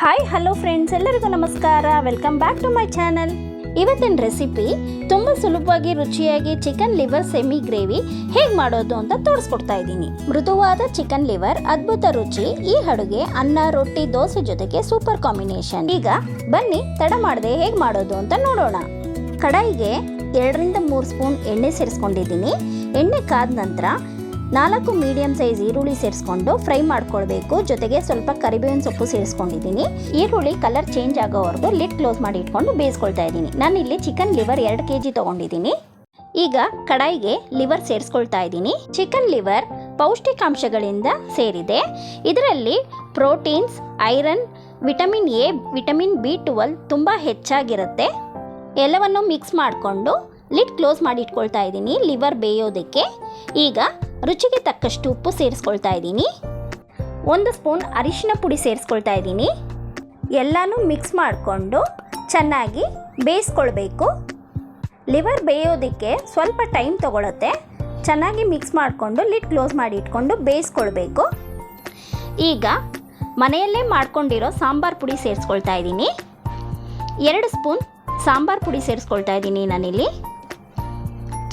Hi hello friends, ಎಲ್ಲರಿಗೂ ನಮಸ್ಕಾರ. Welcome back to my channel. ಇವತ್ತಿನ ರೆಸಿಪಿ ತುಂಬ ಸುಲಭವಾಗಿ ರುಚಿಯಾಗಿ ಚಿಕನ್ ಲಿವರ್ ಸೆಮಿ ಗ್ರೇವಿ ಹೇಗೆ ಮಾಡೋದು ಅಂತ ತೋರಿಸ್ಕೊಡ್ತಾ ಇದ್ದೀನಿ. ಮೃದುವಾದ ಚಿಕನ್ ಲಿವರ್ ಅದ್ಭುತ ರುಚಿ. ಈ ಅಡುಗೆ ಅನ್ನ, ರೊಟ್ಟಿ, ದೋಸೆ ಜೊತೆಗೆ ಸೂಪರ್ ಕಾಂಬಿನೇಷನ್. ಈಗ ಬನ್ನಿ ತಡ ಮಾಡದೆ ಹೇಗೆ ಮಾಡೋದು ಅಂತ ನೋಡೋಣ. ಕಡಾಯಿಗೆ 2-3 ಸ್ಪೂನ್ ಎಣ್ಣೆ ಸೇರಿಸ್ಕೊಂಡಿದ್ದೀನಿ. ಎಣ್ಣೆ ಕಾದ ನಂತರ 4 ಮೀಡಿಯಂ ಸೈಜ್ ಈರುಳ್ಳಿ ಸೇರಿಸ್ಕೊಂಡು ಫ್ರೈ ಮಾಡ್ಕೊಳ್ಬೇಕು. ಜೊತೆಗೆ ಸ್ವಲ್ಪ ಕರಿಬೇವಿನ ಸೊಪ್ಪು ಸೇರಿಸ್ಕೊಂಡಿದ್ದೀನಿ. ಈರುಳ್ಳಿ ಕಲರ್ ಚೇಂಜ್ ಆಗೋವರೆಗೂ ಲಿಡ್ ಕ್ಲೋಸ್ ಮಾಡಿ ಇಟ್ಕೊಂಡು ಬೇಯಿಸ್ಕೊಳ್ತಾ ಇದ್ದೀನಿ. ನಾನಿಲ್ಲಿ ಚಿಕನ್ ಲಿವರ್ 2 kg ತೊಗೊಂಡಿದ್ದೀನಿ. ಈಗ ಕಡಾಯಿಗೆ ಲಿವರ್ ಸೇರಿಸ್ಕೊಳ್ತಾ ಇದ್ದೀನಿ. ಚಿಕನ್ ಲಿವರ್ ಪೌಷ್ಟಿಕಾಂಶಗಳಿಂದ ಸೇರಿದೆ. ಇದರಲ್ಲಿ proteins, iron, vitamin A, vitamin B12 ತುಂಬ ಹೆಚ್ಚಾಗಿರುತ್ತೆ. ಎಲ್ಲವನ್ನು ಮಿಕ್ಸ್ ಮಾಡಿಕೊಂಡು ಲಿಡ್ ಕ್ಲೋಸ್ ಮಾಡಿ ಇಟ್ಕೊಳ್ತಾ ಇದ್ದೀನಿ ಲಿವರ್ ಬೇಯೋದಕ್ಕೆ. ಈಗ ರುಚಿಗೆ ತಕ್ಕಷ್ಟು ಉಪ್ಪು ಸೇರಿಸ್ಕೊಳ್ತಾ ಇದ್ದೀನಿ. 1 ಸ್ಪೂನ್ ಅರಿಶಿನ ಪುಡಿ ಸೇರಿಸ್ಕೊಳ್ತಾ ಇದ್ದೀನಿ. ಎಲ್ಲನೂ ಮಿಕ್ಸ್ ಮಾಡಿಕೊಂಡು ಚೆನ್ನಾಗಿ ಬೇಯಿಸ್ಕೊಳ್ಬೇಕು. ಲಿವರ್ ಬೇಯೋದಕ್ಕೆ ಸ್ವಲ್ಪ ಟೈಮ್ ತಗೊಳುತ್ತೆ. ಚೆನ್ನಾಗಿ ಮಿಕ್ಸ್ ಮಾಡಿಕೊಂಡು ಲಿಡ್ ಕ್ಲೋಸ್ ಮಾಡಿ ಇಟ್ಕೊಂಡು ಬೇಯಿಸ್ಕೊಳ್ಬೇಕು. ಈಗ ಮನೆಯಲ್ಲೇ ಮಾಡ್ಕೊಂಡಿರೋ ಸಾಂಬಾರು ಪುಡಿ ಸೇರಿಸ್ಕೊಳ್ತಾ ಇದ್ದೀನಿ. 2 ಸ್ಪೂನ್ ಸಾಂಬಾರು ಪುಡಿ ಸೇರಿಸ್ಕೊಳ್ತಾ ಇದ್ದೀನಿ ನಾನಿಲ್ಲಿ.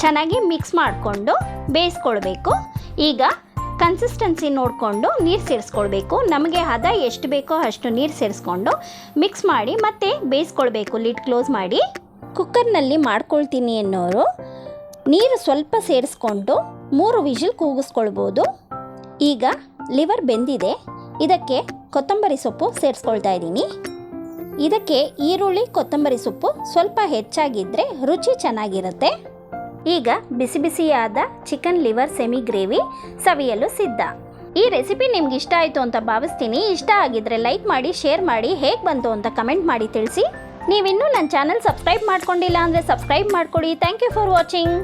ಚೆನ್ನಾಗಿ ಮಿಕ್ಸ್ ಮಾಡಿಕೊಂಡು ಬೇಯಿಸ್ಕೊಳ್ಬೇಕು. ಈಗ ಕನ್ಸಿಸ್ಟೆನ್ಸಿ ನೋಡಿಕೊಂಡು ನೀರು ಸೇರಿಸ್ಕೊಳ್ಬೇಕು. ನಮಗೆ ಹದ ಎಷ್ಟು ಬೇಕೋ ಅಷ್ಟು ನೀರು ಸೇರಿಸ್ಕೊಂಡು ಮಿಕ್ಸ್ ಮಾಡಿ ಮತ್ತೆ ಬೇಯಿಸ್ಕೊಳ್ಬೇಕು ಲಿಡ್ ಕ್ಲೋಸ್ ಮಾಡಿ. ಕುಕ್ಕರ್ನಲ್ಲಿ ಮಾಡ್ಕೊಳ್ತೀನಿ ಅನ್ನೋರು ನೀರು ಸ್ವಲ್ಪ ಸೇರಿಸ್ಕೊಂಡು 3 ವಿಷಲ್ ಕೂಗಿಸ್ಕೊಳ್ಬೋದು. ಈಗ ಲಿವರ್ ಬೆಂದಿದೆ. ಇದಕ್ಕೆ ಕೊತ್ತಂಬರಿ ಸೊಪ್ಪು ಸೇರಿಸ್ಕೊಳ್ತಾ ಇದ್ದೀನಿ. ಇದಕ್ಕೆ ಈರುಳ್ಳಿ, ಕೊತ್ತಂಬರಿ ಸೊಪ್ಪು ಸ್ವಲ್ಪ ಹೆಚ್ಚಾಗಿದ್ದರೆ ರುಚಿ ಚೆನ್ನಾಗಿರುತ್ತೆ. ಈಗ ಬಿಸಿ ಬಿಸಿಯಾದ ಚಿಕನ್ ಲಿವರ್ ಸೆಮಿ ಗ್ರೇವಿ ಸವಿಯಲು ಸಿದ್ಧ. ಈ ರೆಸಿಪಿ ನಿಮ್ಗೆ ಇಷ್ಟ ಆಯಿತು ಅಂತ ಭಾವಿಸ್ತೀನಿ. ಇಷ್ಟ ಆಗಿದ್ರೆ ಲೈಕ್ ಮಾಡಿ, ಶೇರ್ ಮಾಡಿ, ಹೇಗೆ ಬಂತು ಅಂತ ಕಮೆಂಟ್ ಮಾಡಿ ತಿಳಿಸಿ. ನೀವಿನ್ನೂ ನನ್ನ ಚಾನಲ್ ಸಬ್ಸ್ಕ್ರೈಬ್ ಮಾಡ್ಕೊಂಡಿಲ್ಲ ಅಂದರೆ ಸಬ್ಸ್ಕ್ರೈಬ್ ಮಾಡ್ಕೊಳ್ಳಿ. Thank you for watching.